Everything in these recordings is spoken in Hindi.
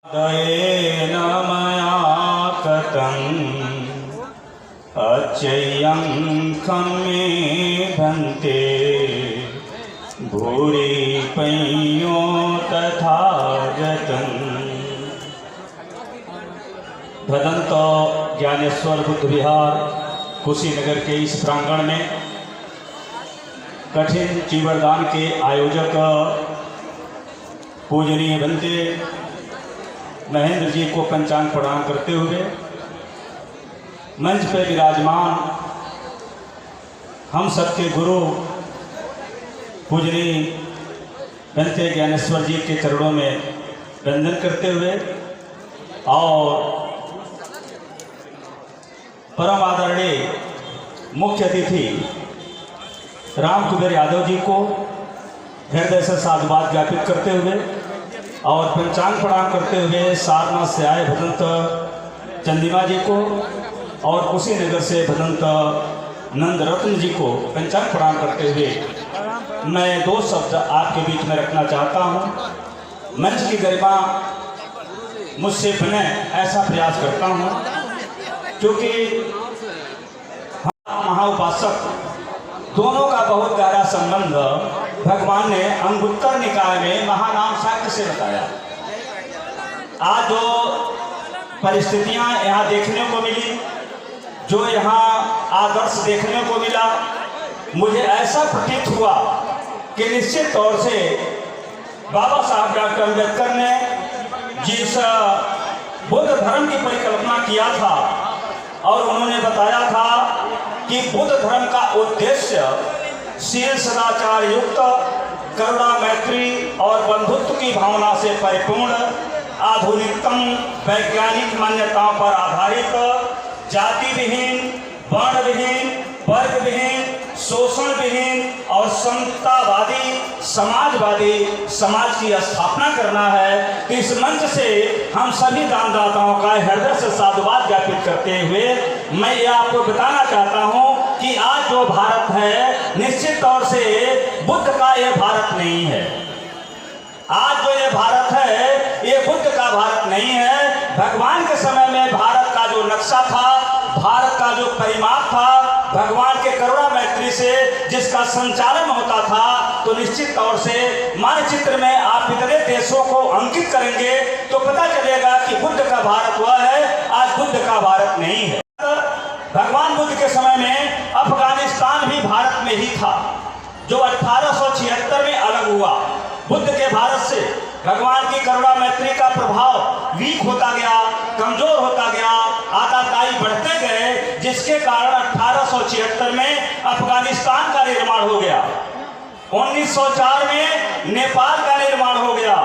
दयेन मया कथम् अच्ययं खमे भन्ते भूरि पयो तथा जतन्। भदंत ज्ञानेश्वर बुद्ध विहार कुशीनगर के इस प्रांगण में कठिन चीवरदान के आयोजक पूजनीय बनते महेंद्र जी को पंचांग प्रदान करते हुए मंच पर विराजमान हम सबके गुरु पूजनीय बनते ज्ञानेश्वर जी के चरणों में वंदन करते हुए और परम आदरणीय मुख्य अतिथि राम कुबेर यादव जी को हृदय से साधुवाद ज्ञापित करते हुए और पंचांग प्रणाम करते हुए सारनाथ से आए भदंत चंदिमा जी को और कुशीनगर से भदंत नंद रत्न जी को पंचांग प्रणाम करते हुए मैं दो शब्द आपके बीच में रखना चाहता हूँ। मंच की गरिमा मुझसे बने ऐसा प्रयास करता हूँ क्योंकि महाउपासक दोनों का बहुत गहरा संबंध भगवान ने अंगुत्तर निकाय में महानाम शाक्य से बताया। आज जो परिस्थितियां यहाँ देखने को मिली, जो यहाँ आदर्श देखने को मिला, मुझे ऐसा प्रतीत हुआ कि निश्चित तौर से बाबा साहब डॉक्टर अम्बेडकर ने जिस बुद्ध धर्म की परिकल्पना किया था और उन्होंने बताया था कि बुद्ध धर्म का उद्देश्य शील सदाचार युक्त करुणा मैत्री और बंधुत्व की भावना से परिपूर्ण आधुनिकतम वैज्ञानिक मान्यताओं पर आधारित जाति विहीन वर्ण विहीन वर्ग विहीन शोषण विहीन और समतावादी समाजवादी समाज की स्थापना करना है। तो इस मंच से हम सभी दानदाताओं का हृदय से साधुवाद ज्ञापित करते हुए मैं ये आपको बताना चाहता हूँ कि आज जो भारत है निश्चित तौर से बुद्ध का ये भारत नहीं है। आज जो ये भारत है ये बुद्ध का भारत नहीं है। भगवान के समय में भारत का जो नक्शा था, भारत का जो परिमाप था, भगवान के करुणा मैत्री से जिसका संचालन होता था, तो निश्चित तौर से मानचित्र में आप इतने देशों को अंकित करेंगे तो पता चलेगा कि बुद्ध का भारत वह है, आज बुद्ध का भारत नहीं है। भगवान बुद्ध के समय में अफगानिस्तान भी भारत में ही था, जो 1876 में अलग हुआ। बुद्ध के भारत से भगवान की करुणा मैत्री का प्रभाव वीक होता गया, कमजोर होता गया, आताताई बढ़ते गए, जिसके कारण 1876 में अफगानिस्तान का निर्माण हो गया। 1904 में नेपाल का निर्माण हो गया।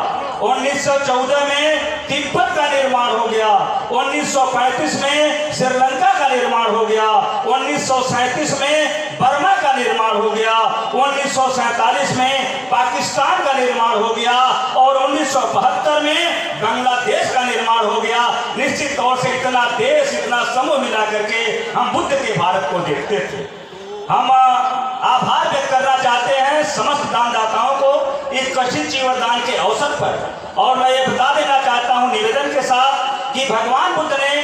1914 में तिब्बत का निर्माण हो गया। 1935 में श्रीलंका का निर्माण हो गया। 1937 में बर्मा का निर्माण हो गया। 1947 में पाकिस्तान का निर्माण हो गया और 1972 में बांग्लादेश का निर्माण हो गया। निश्चित तौर से इतना देश, इतना समूह मिला करके हम बुद्ध के भारत को देखते थे। हम आभार व्यक्त करना चाहते हैं समस्त दानदाताओं को इस कठिन चीवरदान के अवसर पर। और मैं ये बता देना चाहता हूँ निवेदन के साथ कि भगवान बुद्ध ने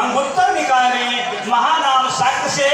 अंगुत्तर निकाय में महानाम शाक्य से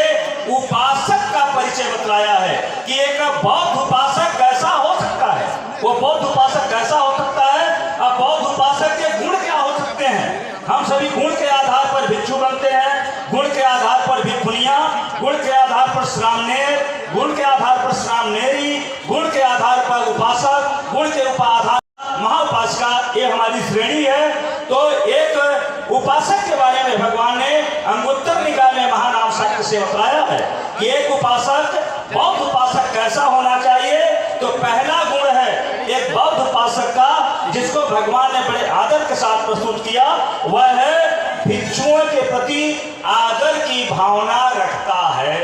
उपासक का परिचय बतलाया है कि एक बौद्ध उपासक कैसा हो सकता है। वो बौद्ध उपासक कैसा हो सकता है, अब बौद्ध उपासक के गुण क्या हो सकते हैं। हम सभी गुण के आधार पर भिक्षु बनते हैं, गुण के आधार पर भिक्षुनियां, गुण के आधार पर श्रामणेर, गुण के आधार पर श्रामणेरी, गुण के आधार पर उपासक, गुण के आधार महाउपासिका, ये हमारी श्रेणी है। तो एक उपासक के बारे में भगवान ने अंगुत्तर निकाय में महानाम शाक्य से बताया है कि एक उपासक, बौद्ध उपासक कैसा होना चाहिए। तो पहला गुण है एक बौद्ध उपासक का, जिसको भगवान ने बड़े आदर के साथ प्रस्तुत किया, वह है भिक्षुओं के प्रति आदर की भावना रखता है।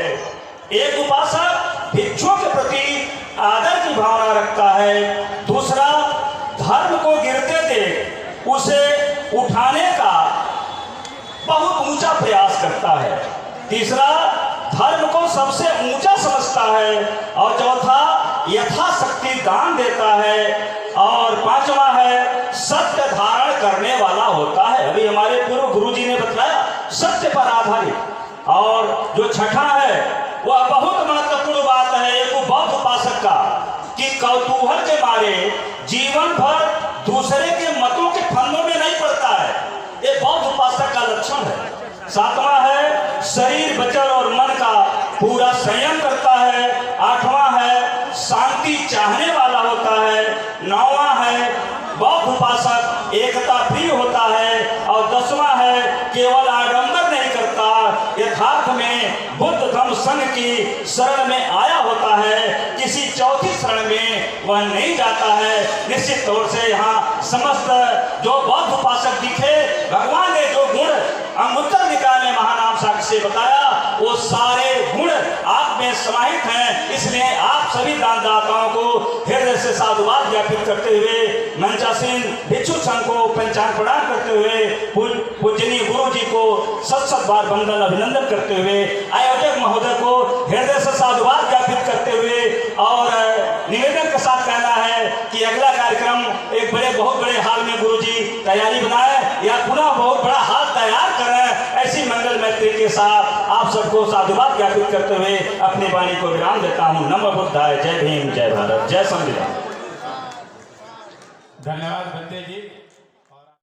एक उपासक भिक्षुओं के प्रति आदर की भावना रखता है। दूसरा, धर्म को गिरते देख उसे उठाने का बहुत ऊंचा प्रयास करता है। तीसरा, धर्म को सबसे ऊंचा समझता है। और चौथा, यथाशक्ति दान देता है। और पांचवा है सत्य धारण करने वाला छठा है वह बहुत महत्वपूर्ण बात है एक बौद्ध उपासक का कि कौतूहल के मारे जीवन भर दूसरे के मतों के फंदों में नहीं पड़ता है। ये बौद्ध उपासक का लक्षण है। सातवां है शरीर वचन और मन का पूरा संयम करता है। आठवां है शांति चाहने वाला होता है। नौवां है बौद्ध उपासक एकता प्रिय होता है। और 10वां है केवल आडंबर नहीं करता, यथार्थ में बुद्ध धम्म संघ की शरण में आया होता है, किसी चौथी शरण में वह नहीं जाता है। निश्चित तौर से यहाँ समस्त जो बौद्ध उपासक दिखे, भगवान ने जो गुण अंगुत्तर निकाय में महानाम साक्ष्य से बताया वो सारे गुण आप में समाहित हैं। इसलिए आप सभी दानदाताओं को हृदय से साधुवाद ज्ञापित करते हुए मंचासीन भिक्षु संघ को पंचांग प्रदान करते हुए पूजनीय गुरु जी को सत बार वंदन अभिनंदन करते हुए आयोजक महोदय को हृदय से साधुवाद ज्ञापित करते हुए और निवेदन के साथ कहना है कि अगला कार्यक्रम एक बहुत बड़े हाल में गुरु जी तैयारी बनाए या पुनः बहुत बड़ा हाल तैयार करें। ऐसी मंगल मैत्री के साथ आप सबको साधुवाद ज्ञापित करते हुए अपनी वाणी को विराम देता हूँ। नमो बुद्धाय। जय भीम, जय भारत, जय संविधान। धन्यवाद बंदे जी।